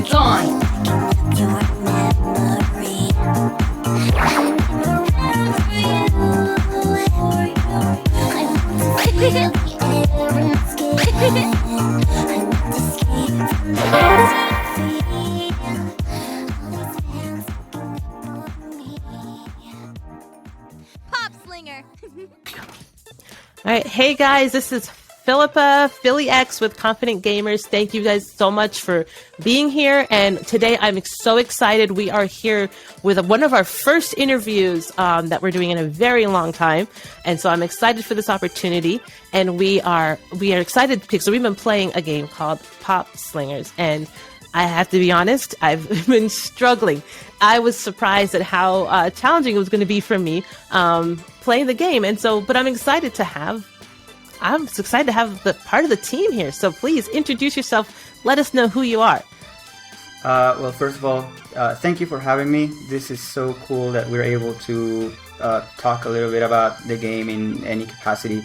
It's on! Popslinger. All right, hey guys, this is Philippa, Philly X with Confident Gamers. Thank you guys so much for being here. And today I'm so excited. We are here with one of our first interviews that we're doing in a very long time. And so I'm excited for this opportunity. And we are excited because we've been playing a game called Popslingers. And I have to be honest, I've been struggling. I was surprised at how challenging it was going to be for me playing the game. And so, but I'm excited to have the part of the team here. So please introduce yourself. Let us know who you are. Well, first of all, thank you for having me. This is so cool that we're able to talk a little bit about the game in any capacity.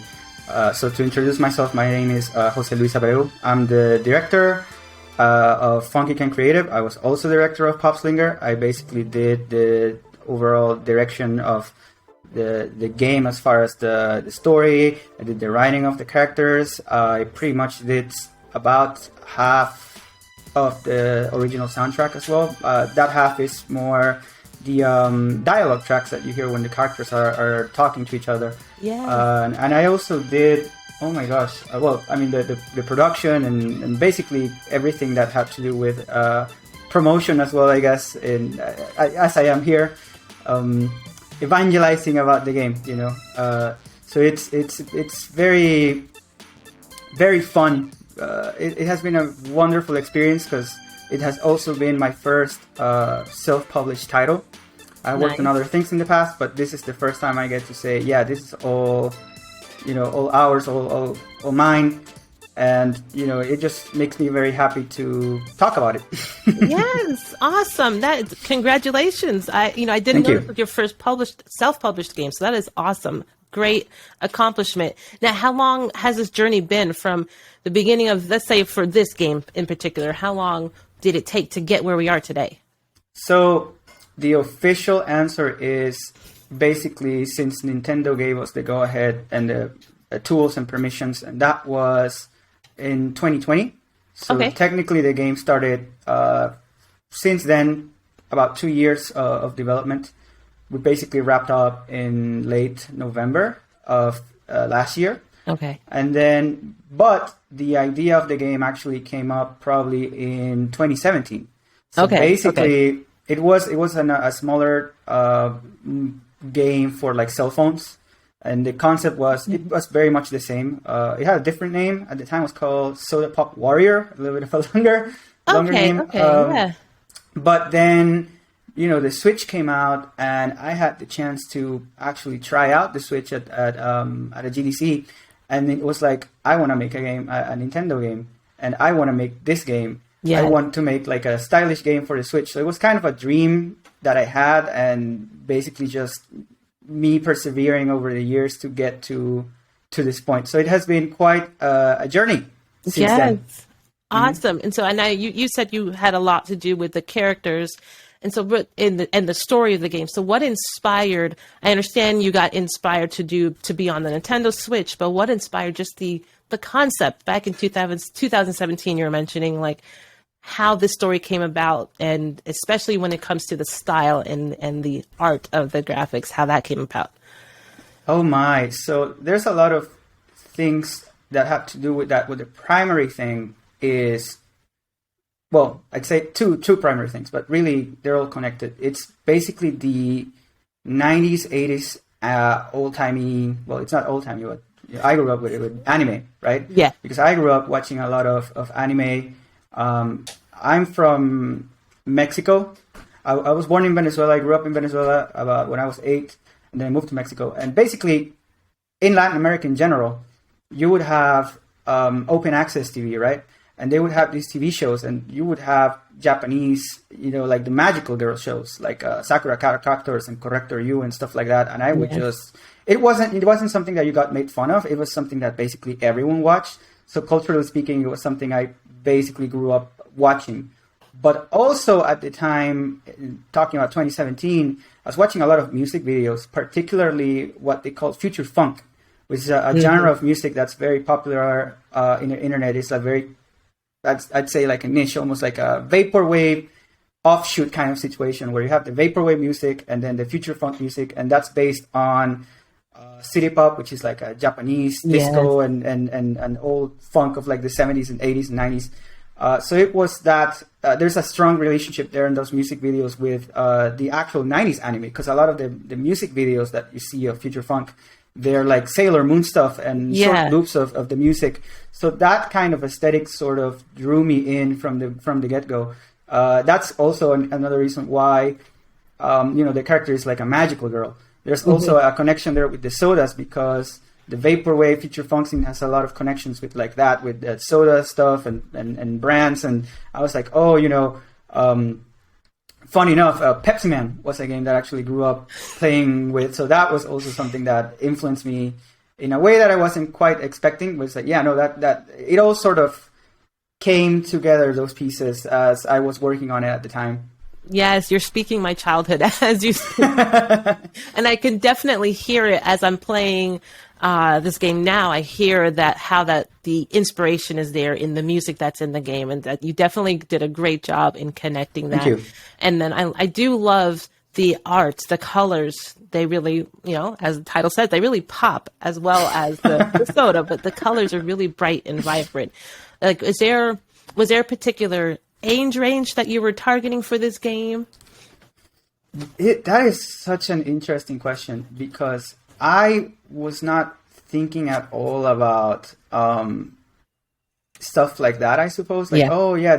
So to introduce myself, my name is Jose Luis Abreu. I'm the director of Funky Can Creative. I was also director of Popslinger. I basically did the overall direction of the game as far as the story. I did the writing of the characters. I pretty much did about half of the original soundtrack as well. That half is more the dialogue tracks that you hear when the characters are talking to each other. Yeah. And I also did, oh my gosh, the production and basically everything that had to do with promotion as well, I guess, as I am here. Evangelizing about the game, you know. So it's very, very fun. It has been a wonderful experience because it has also been my first self-published title. I worked on other things in the past, but this is the first time I get to say, yeah, this is all, you know, all ours, all mine. And, you know, it just makes me very happy to talk about it. Yes, awesome. Congratulations. I didn't know it was your first self-published game, so that is awesome. Great accomplishment. Now, how long has this journey been from the beginning of, let's say for this game in particular, how long did it take to get where we are today? So the official answer is basically since Nintendo gave us the go-ahead and the tools and permissions, and that was in 2020. So technically the game started since then, about 2 years of development. We basically wrapped up in late November of last year. Okay. And then, but the idea of the game actually came up probably in 2017. So basically it was a smaller game for like cell phones. And the concept was, it was very much the same. It had a different name. At the time it was called Soda Pop Warrior, a little bit of a longer name. Yeah. But then, you know, the Switch came out and I had the chance to actually try out the Switch at a GDC. And it was like, I want to make a game, a Nintendo game. And I want to make this game. Yeah. I want to make like a stylish game for the Switch. So it was kind of a dream that I had, and basically just me persevering over the years to get to this point. So it has been quite a journey since then. Awesome. And so I know you said you had a lot to do with the characters and so in the story of the game. So what inspired, I understand you got inspired to be on the Nintendo Switch, but what inspired just the concept back in 2017 you were mentioning, like how this story came about, and especially when it comes to the style and the art of the graphics, how that came about? Oh my. So there's a lot of things that have to do with that. But the primary thing is, well, I'd say two primary things, but really they're all connected. It's basically the 90s, 80s, old-timey, well, it's not old-timey, but I grew up with anime, right? Yeah. Because I grew up watching a lot of anime. I'm from Mexico. I was born in Venezuela. I grew up in Venezuela about when I was 8, and then I moved to Mexico. And basically, in Latin America in general, you would have open access TV, right? And they would have these TV shows, and you would have Japanese, you know, like the magical girl shows, like Sakura Card Captors and Corrector You and stuff like that. And I would just, it wasn't something that you got made fun of. It was something that basically everyone watched. So culturally speaking, it was something I basically grew up watching. But also at the time, talking about 2017, I was watching a lot of music videos, particularly what they call future funk, which is a genre of music that's very popular in the internet. It's a very, I'd say like a niche, almost like a vaporwave offshoot kind of situation where you have the vaporwave music and then the future funk music, and that's based on city pop, which is like a Japanese disco and old funk of like the 70s and 80s and 90s. So it was that there's a strong relationship there in those music videos with the actual 90s anime, because a lot of the music videos that you see of future funk, they're like Sailor Moon stuff and short loops of the music. So that kind of aesthetic sort of drew me in from the get-go. That's also another reason why the character is like a magical girl. There's also a connection there with the sodas, because the vaporwave future funk scene has a lot of connections with like that, with the soda stuff and brands. And I was like, funny enough, Pepsi Man was a game that I actually grew up playing with. So that was also something that influenced me in a way that I wasn't quite expecting. Was like, that it all sort of came together, those pieces, as I was working on it at the time. Yes, you're speaking my childhood as you speak. And I can definitely hear it as I'm playing this game now. I hear how the inspiration is there in the music that's in the game, and that you definitely did a great job in connecting that. Thank you. And then I do love the arts, the colors. They really, as the title says, they really pop, as well as the soda, but the colors are really bright and vibrant. Like, was there a particular age range that you were targeting for this game? That is such an interesting question, because I was not thinking at all about stuff like that, I suppose. Like,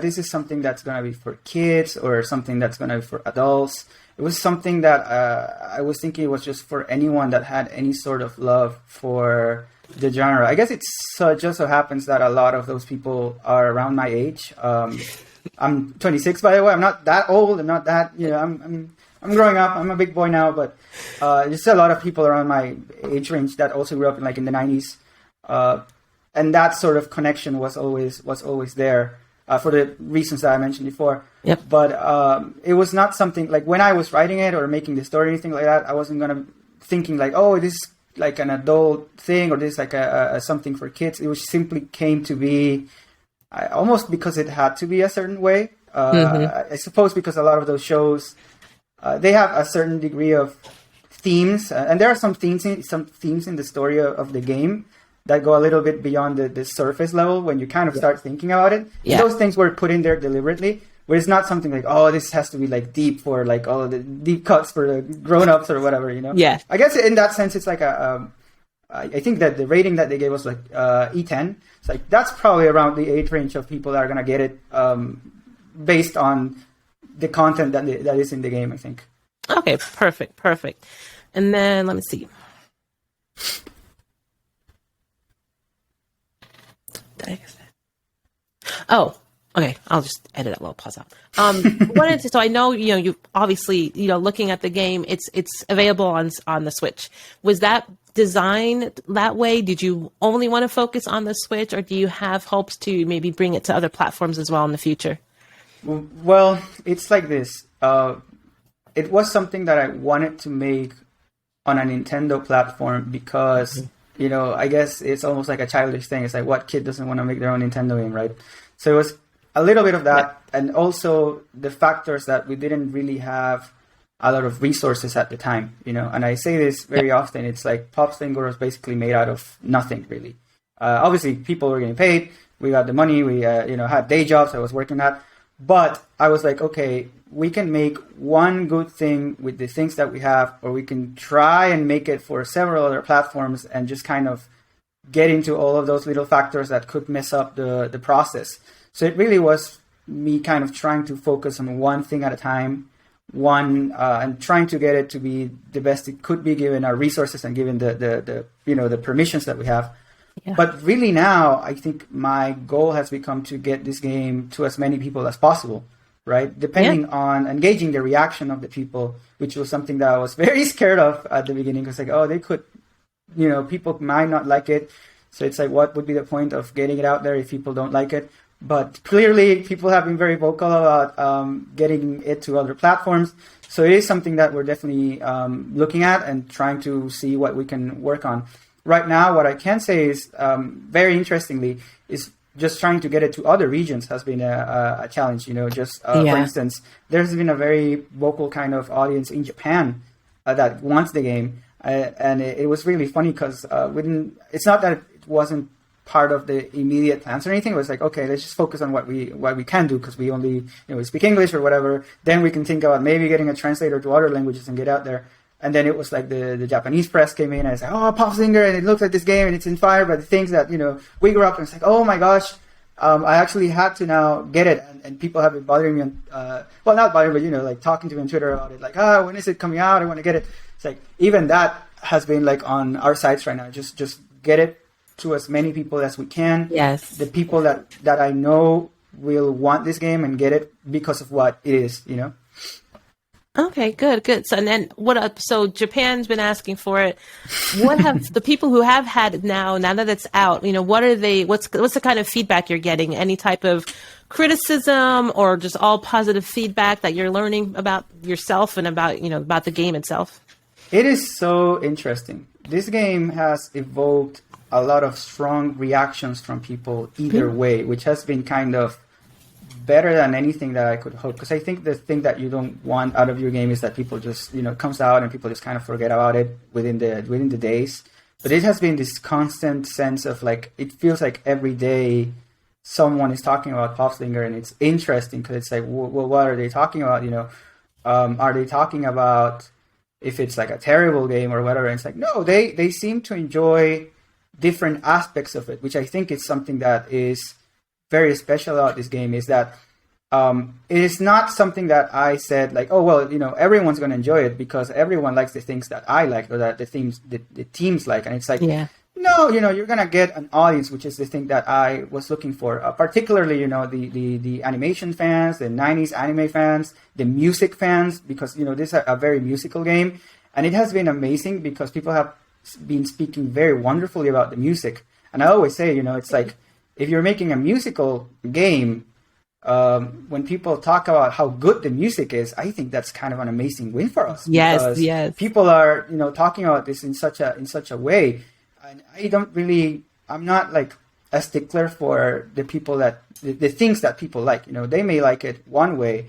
this is something that's going to be for kids or something that's going to be for adults. It was something that I was thinking it was just for anyone that had any sort of love for the genre. I guess it just so happens that a lot of those people are around my age. I'm 26, by the way. I'm not that old. I'm not that, I'm growing up. I'm a big boy now, but there's a lot of people around my age range that also grew up in the 90s. And that sort of connection was always there for the reasons that I mentioned before. Yep. But it was not something like when I was writing it or making the story or anything like that, I wasn't thinking like, oh, this is like an adult thing or this is like a something for kids. It was simply came to be almost because it had to be a certain way. I suppose because a lot of those shows, they have a certain degree of themes, and there are some themes in the story of the game that go a little bit beyond the surface level when you kind of start thinking about it. Yeah. Those things were put in there deliberately, where it's not something like, oh, this has to be like deep for like all the deep cuts for the grown-ups or whatever, Yeah. I guess in that sense, it's like I think that the rating that they gave was like E10. It's like that's probably around the age range of people that are gonna get it based on the content that is in the game, I think. Okay, perfect. And then let me see. Oh, okay. I'll just edit that little pause out. So I know, you obviously, looking at the game, it's available on the Switch. Was that designed that way? Did you only want to focus on the Switch, or do you have hopes to maybe bring it to other platforms as well in the future? Well, it's like this. It was something that I wanted to make on a Nintendo platform because, I guess it's almost like a childish thing. It's like, what kid doesn't want to make their own Nintendo game, right? So it was a little bit of that. Yeah. And also the factors that we didn't really have a lot of resources at the time, and I say this very often. It's like Popslinger was basically made out of nothing, really. Obviously, people were getting paid. We got the money. We, had day jobs I was working at. But I was like, okay, we can make one good thing with the things that we have, or we can try and make it for several other platforms and just kind of get into all of those little factors that could mess up the process. So it really was me kind of trying to focus on one thing at a time, and trying to get it to be the best it could be given our resources and given the permissions that we have. Yeah. But really now, I think my goal has become to get this game to as many people as possible, right? Depending on engaging the reaction of the people, which was something that I was very scared of at the beginning. Because like, oh, they could, people might not like it. So it's like, what would be the point of getting it out there if people don't like it? but clearly people have been very vocal about getting it to other platforms. So it is something that we're definitely looking at and trying to see what we can work on. Right now, what I can say is, very interestingly, is just trying to get it to other regions has been a challenge. For instance, there's been a very vocal kind of audience in Japan that wants the game. And it was really funny because it's not that it wasn't part of the immediate plans or anything. It was like, okay, let's just focus on what we can do, because we only we speak English or whatever. Then we can think about maybe getting a translator to other languages and get out there. And then it was like the Japanese press came in and said, oh, Popslinger, and it looks like this game and it's inspired by the things that we grew up. And it's like, oh my gosh, I actually had to now get it. And people have been bothering me well, not bothering, but like talking to me on Twitter about it, like, when is it coming out? I want to get it. It's like even that has been like on our sites right now. Just get it to as many people as we can. Yes. The people that I know will want this game and get it because of what it is, Okay, good. So, and then so Japan's been asking for it. What have the people who have had it now that it's out, what's the kind of feedback you're getting? Any type of criticism or just all positive feedback that you're learning about yourself and about the game itself? It is so interesting. This game has evoked a lot of strong reactions from people either way, which has been kind of better than anything that I could hope. Because I think the thing that you don't want out of your game is that people just, it comes out and people just kind of forget about it within the days. But it has been this constant sense of like, it feels like every day someone is talking about Popslinger, and it's interesting because it's like, well, what are they talking about? Are they talking about if it's like a terrible game or whatever? And it's like, no, they seem to enjoy different aspects of it, which I think is something that is very special about this game, is that it is not something that I said like, oh, well, everyone's going to enjoy it because everyone likes the things that I like or that the teams like. And it's like, no, you're going to get an audience, which is the thing that I was looking for, particularly, the animation fans, the 90s anime fans, the music fans, because, this is a very musical game. And it has been amazing because people have been speaking very wonderfully about the music. And I always say, it's like, if you're making a musical game, when people talk about how good the music is, I think that's kind of an amazing win for us. Yes. People are, talking about this in such a way. And I'm not like a stickler for the people the things that people like. They may like it one way,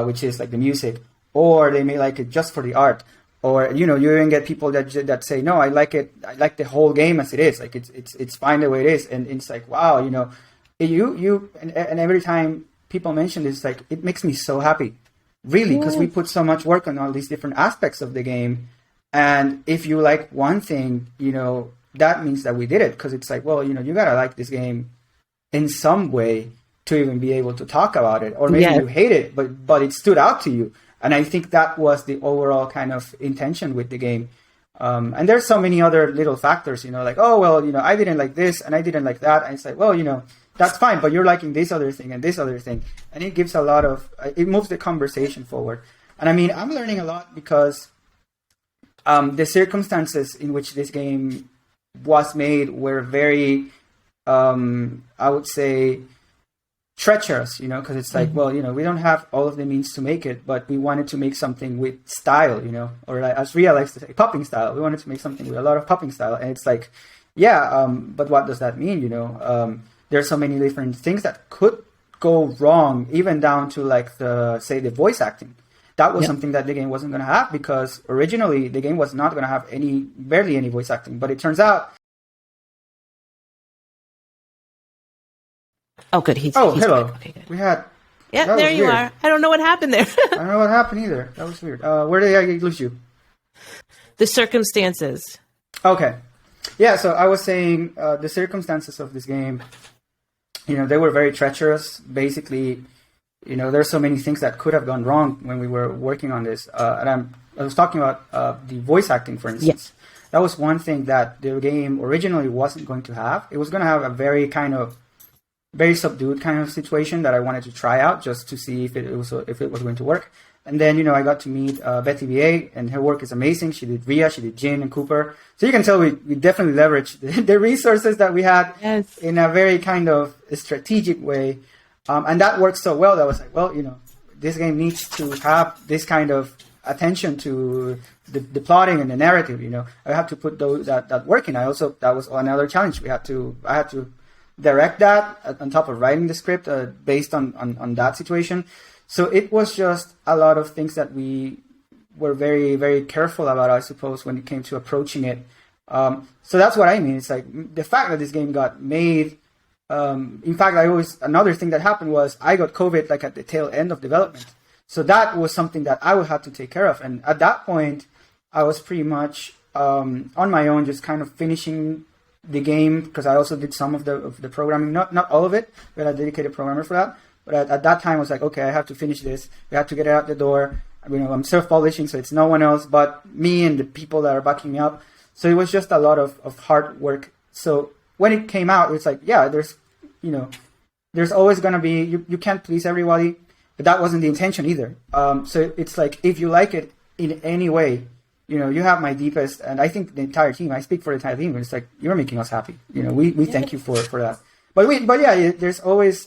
which is like the music, or they may like it just for the art. Or you even get people that say, no, I like it. I like the whole game as it is. Like it's fine the way it is. And it's like, wow, and every time people mention this, it's like it makes me so happy, really, because we put so much work on all these different aspects of the game. And if you like one thing, that means that we did it, because it's like, well, you gotta like this game in some way to even be able to talk about it, or maybe you hate it, but it stood out to you. And I think that was the overall kind of intention with the game. And there's so many other little factors, like, oh, well, I didn't like this and I didn't like that. And it's like, well, that's fine, but you're liking this other thing and this other thing. And it gives it moves the conversation forward. And I mean, I'm learning a lot because the circumstances in which this game was made were very, I would say, treacherous, because it's like, well, we don't have all of the means to make it, but we wanted to make something with style, or like, as Ria likes to say, popping style. We wanted to make something with a lot of popping style. And it's like, but what does that mean? There's so many different things that could go wrong, even down to like the voice acting. That was something that the game wasn't going to have, because originally the game was not going to have barely any voice acting, but it turns out. Oh, good. He's hello. Back. Okay, good. We had. Yeah, there you are. I don't know what happened there. I don't know what happened either. That was weird. Where did I lose you? The circumstances. Okay. Yeah, so I was saying the circumstances of this game, they were very treacherous. Basically, there's so many things that could have gone wrong when we were working on this. And I was talking about the voice acting, for instance. Yeah. That was one thing that the game originally wasn't going to have. It was going to have a very subdued kind of situation that I wanted to try out just to see if it was going to work. And then, I got to meet Betty VA, and her work is amazing. She did Ria, she did Jin and Cooper. So you can tell we definitely leveraged the resources that we had in a very kind of strategic way. And that worked so well that I was like, well, this game needs to have this kind of attention to the plotting and the narrative. I have to put that work in. That was another challenge. I had to direct that on top of writing the script based on that situation. So it was just a lot of things that we were very, very careful about, I suppose, when it came to approaching it. So that's what I mean. It's like the fact that this game got made. In fact, another thing that happened was I got COVID like at the tail end of development. So that was something that I would have to take care of. And at that point, I was pretty much on my own, just kind of finishing the game, because I also did some of the programming, not all of it. We had a dedicated programmer for that. But at that time, I was like, okay, I have to finish this. We have to get it out the door. I'm self-publishing, so it's no one else but me and the people that are backing me up. So it was just a lot of hard work. So when it came out, it's like, yeah, there's always going to be, you can't please everybody, but that wasn't the intention either. So it's like, if you like it in any way, you have my deepest, and I think the entire team, I speak for the entire team, but it's like, you're making us happy. We thank you for that. But yeah, there's always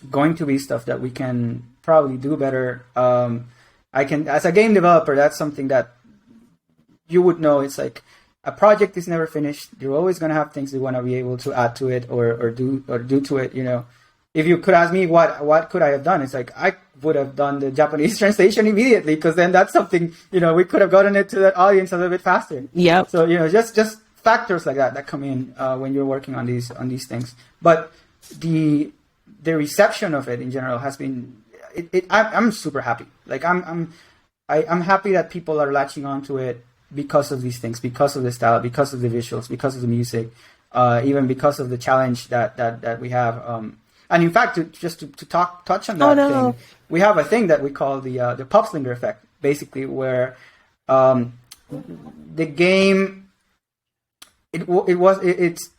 going to be stuff that we can probably do better. As a game developer, that's something that you would know. It's like a project is never finished. You're always going to have things you want to be able to add to it or do to it. If you could ask me what could I have done, it's like I would have done the Japanese translation immediately, because then that's something we could have gotten it to the audience a little bit faster. Yeah. So just factors like that come in when you're working on these things. But the reception of it in general has been. I'm super happy. Like I'm happy that people are latching onto it because of these things, because of the style, because of the visuals, because of the music, even because of the challenge that we have. And in fact, to touch on that thing, we have a thing that we call the Popslinger effect, basically, where the game it's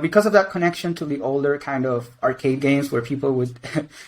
because of that connection to the older kind of arcade games where people would,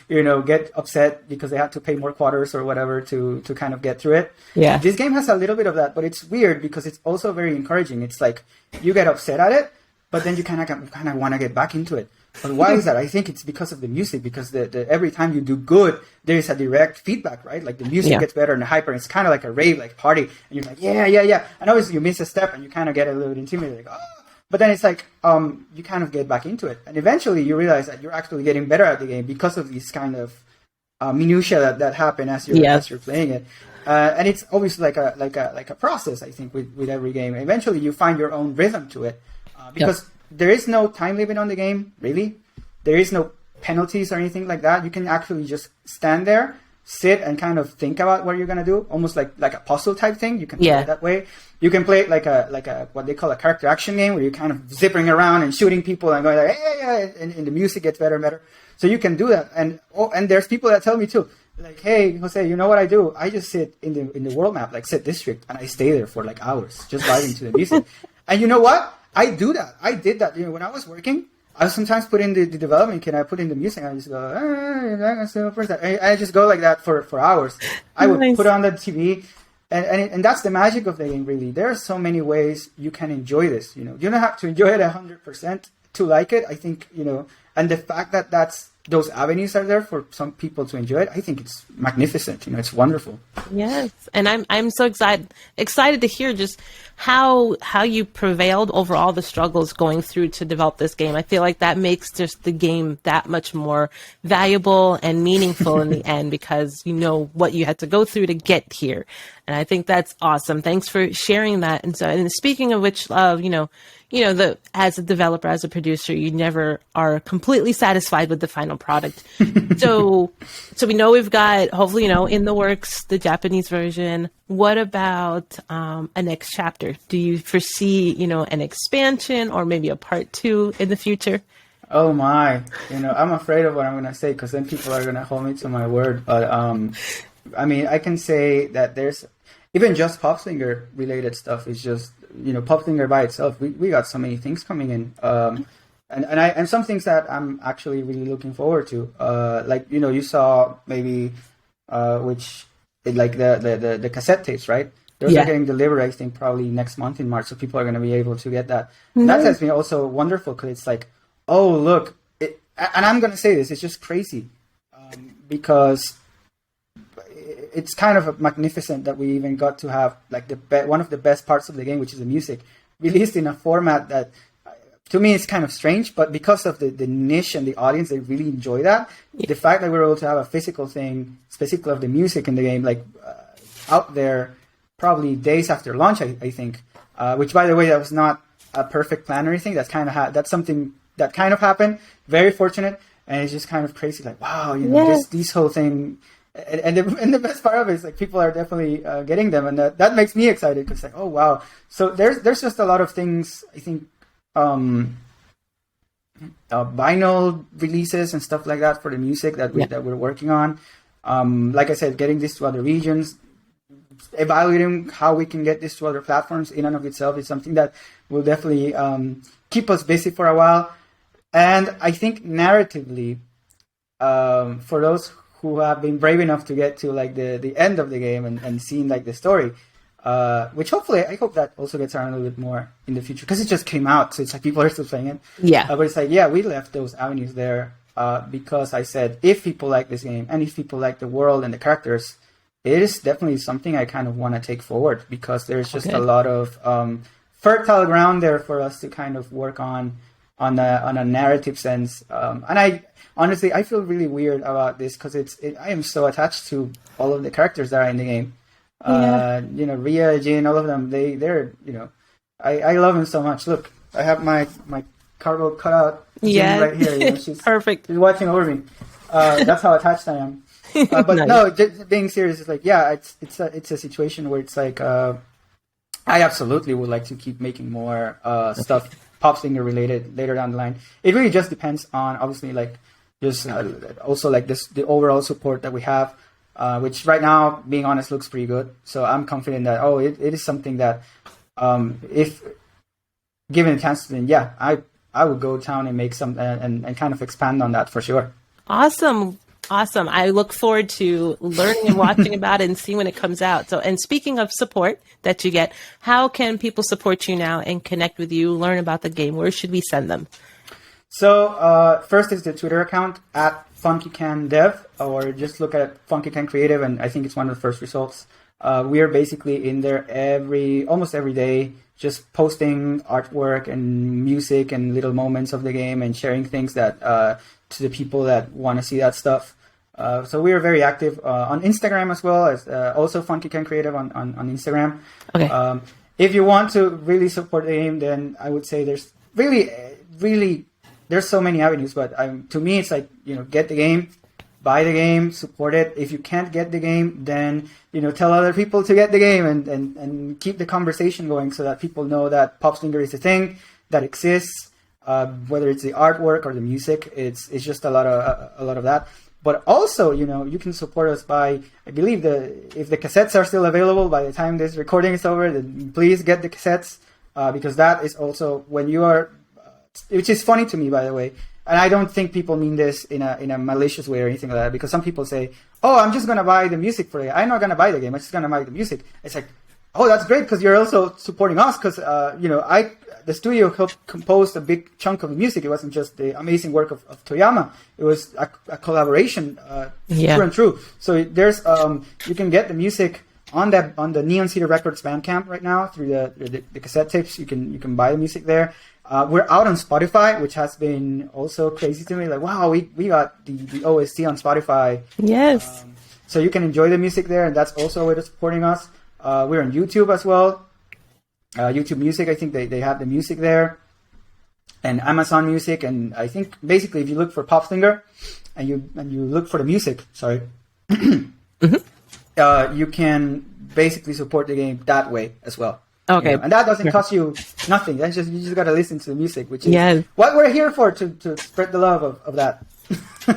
get upset because they had to pay more quarters or whatever to kind of get through it. Yeah. This game has a little bit of that, but it's weird because it's also very encouraging. It's like you get upset at it, but then you kind of want to get back into it. But why is that? I think it's because of the music, because every time you do good, there is a direct feedback, right? Like the music gets better and hyper. And it's kind of like a rave, like party. And you're like, yeah. And obviously you miss a step and you kind of get a little bit intimidated, like, oh. But then it's like, you kind of get back into it. And eventually you realize that you're actually getting better at the game because of these kind of minutiae that happen as you're playing it. And it's obviously like a process, I think, with every game. Eventually you find your own rhythm to it. Because there is no time limit on the game, really. There is no penalties or anything like that. You can actually just stand there, sit and kind of think about what you're gonna do, almost like a puzzle type thing. You can play it that way. You can play it like a what they call a character action game, where you're kind of zipping around and shooting people and going like, hey, and the music gets better and better. So you can do that. And there's people that tell me too, like, hey, Jose, you know what I do? I just sit in the world map, like set district, and I stay there for like hours, just vibing to the music. And you know what? I do that. I did that. When I was working, I sometimes put in the development kit. I put in the music. And I just go, I just go like that for hours. I would put on the TV, and that's the magic of the game. Really, there are so many ways you can enjoy this. You don't have to enjoy it 100% to like it. I think and the fact that those avenues are there for some people to enjoy it, I think it's magnificent. It's wonderful. Yes, and I'm so excited to hear just how you prevailed over all the struggles going through to develop this game. I feel like that makes just the game that much more valuable and meaningful in the end, because you know what you had to go through to get here. And I think that's awesome. Thanks for sharing that. And speaking of which, as a developer, as a producer, you never are completely satisfied with the final product. So we know we've got, hopefully, in the works, the Japanese version. What about a next chapter? Do you foresee, an expansion or maybe a part 2 in the future? Oh my, I'm afraid of what I'm going to say, because then people are going to hold me to my word. But I can say that there's even just Popslinger related stuff is just, Popslinger by itself, we got so many things coming in, and some things that I'm actually really looking forward to. You saw maybe which like the cassette tapes, right? Those are getting delivered, I think, probably next month in March, so people are going to be able to get that. That has been also wonderful because it's like, oh, look, and I'm going to say this, it's just crazy because it's kind of magnificent that we even got to have like one of the best parts of the game, which is the music, released in a format that to me it's kind of strange, but because of the niche and the audience, they really enjoy that. The fact that we're able to have a physical thing, specifically of the music in the game, like out there, probably days after launch, I think. Which, by the way, that was not a perfect plan or anything. That's that's something that kind of happened. Very fortunate, and it's just kind of crazy. Like, wow, this whole thing. And the best part of it is like people are definitely getting them, and that makes me excited because like, oh wow. So there's just a lot of things, I think. Vinyl releases and stuff like that for the music that we're working on. Like I said, getting this to other regions, evaluating how we can get this to other platforms in and of itself is something that will definitely keep us busy for a while. And I think narratively, for those who have been brave enough to get to like the end of the game and seeing like the story, which hopefully I hope that also gets around a little bit more in the future because it just came out, so it's like people are still playing it. But it's like we left those avenues there because I said if people like this game and if people like the world and the characters, it is definitely something I kind of want to take forward because there's just a lot of fertile ground there for us to kind of work on a narrative sense. And I honestly I feel really weird about this because I am so attached to all of the characters that are in the game. Ria, Jin, all of them, they're I love them so much. Look, I have my cardboard cutout right here. She's perfect. She's watching over me. That's how attached I am. But nice. No, just being serious, it's like it's a situation where it's like I absolutely would like to keep making more stuff Popslinger related later down the line. It really just depends on obviously like just also like the overall support that we have. Which right now, being honest, looks pretty good. So I'm confident that it is something that if given a chance, then I would go down and make some and kind of expand on that for sure. Awesome. I look forward to learning and watching about it and seeing when it comes out. So, and speaking of support that you get, how can people support you now and connect with you, learn about the game? Where should we send them? So first is the Twitter account at FunkyCanDev, or just look at FunkyCan Creative, and I think it's one of the first results. We are basically in there almost every day, just posting artwork and music and little moments of the game and sharing things that to the people that want to see that stuff. So we are very active on Instagram as well as also FunkyCan Creative on Instagram. Okay. If you want to really support the game, then I would say there's really there's so many avenues, but to me, it's like, get the game, buy the game, support it. If you can't get the game, then, tell other people to get the game and keep the conversation going so that people know that Popslinger is a thing that exists, whether it's the artwork or the music. It's just a lot of that. But also, you can support us by, I believe if the cassettes are still available by the time this recording is over, then please get the cassettes, because that is also when you are, which is funny to me, by the way, and I don't think people mean this in a malicious way or anything like that, because some people say, "Oh, I'm just gonna buy the music for it. I'm not gonna buy the game. I'm just gonna buy the music." It's like, oh, that's great because you're also supporting us, because the studio helped compose a big chunk of the music. It wasn't just the amazing work of Toyama. It was a collaboration, true and true. So there's you can get the music on the Neon City Records Bandcamp right now through the cassette tapes. You can buy the music there. We're out on Spotify, which has been also crazy to me. Like, wow, we got the OST on Spotify. Yes. So you can enjoy the music there, and that's also a way to supporting us. We're on YouTube as well. YouTube Music, I think they have the music there. And Amazon Music, and I think basically if you look for Popslinger and you look for the music, you can basically support the game that way as well. Okay. And that doesn't cost you nothing. That's you just got to listen to the music, which is what we're here for, to spread the love of that.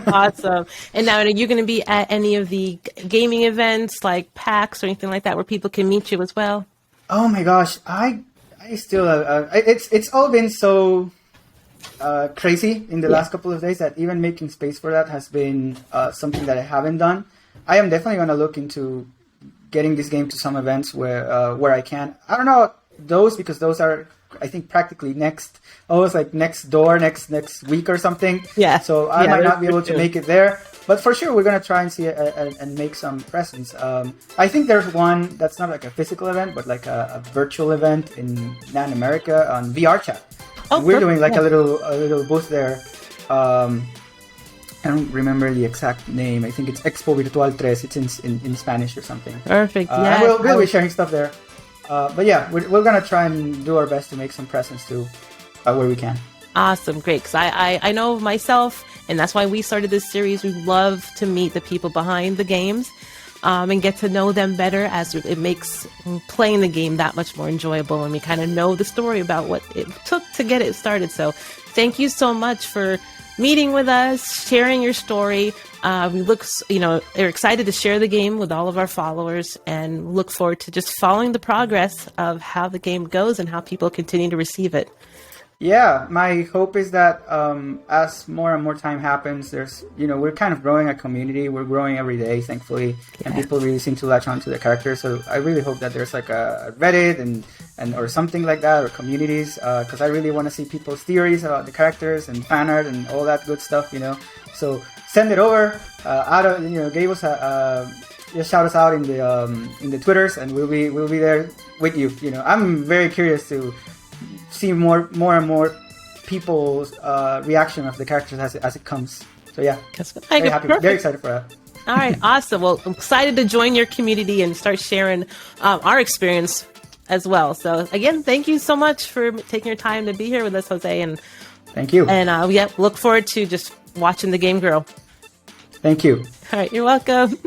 Awesome. And now, are you going to be at any of the gaming events like PAX or anything like that where people can meet you as well? Oh my gosh, I still it's all been so crazy in the last couple of days that even making space for that has been something that I haven't done. I am definitely going to look into getting this game to some events where I can. I don't know those because those are, I think, practically almost like next door, next week or something. Yeah. So I might not be able to make it there, but for sure we're gonna try and see and make some presents. I think there's one that's not like a physical event, but like a virtual event in Latin America on VR chat. Oh, we're doing like a little booth there. I don't remember the exact name. I think it's Expo Virtual 3. It's in Spanish or something. Perfect. Yeah. And we'll be sharing stuff there. But yeah, we're gonna try and do our best to make some presents too, where we can. Awesome, great. Because I know myself, and that's why we started this series. We love to meet the people behind the games, and get to know them better, as it makes playing the game that much more enjoyable, and we kind of know the story about what it took to get it started. So, thank you so much for meeting with us, sharing your story. We're excited to share the game with all of our followers and look forward to just following the progress of how the game goes and how people continue to receive it. Yeah, my hope is that as more and more time happens, we're kind of growing a community. We're growing every day, thankfully, and people really seem to latch onto the characters. So I really hope that there's like a Reddit and or something like that, or communities, because I really want to see people's theories about the characters and fan art and all that good stuff. So send it over. Give us just shout us out in the Twitters, and we'll be there with you. I'm very curious to see more and more people's reaction of the characters as it comes. So yeah, very happy, very excited for that. All right, awesome. Well, I'm excited to join your community and start sharing our experience as well. So again, thank you so much for taking your time to be here with us, Jose. And thank you. And look forward to just watching the game grow. Thank you. All right, you're welcome.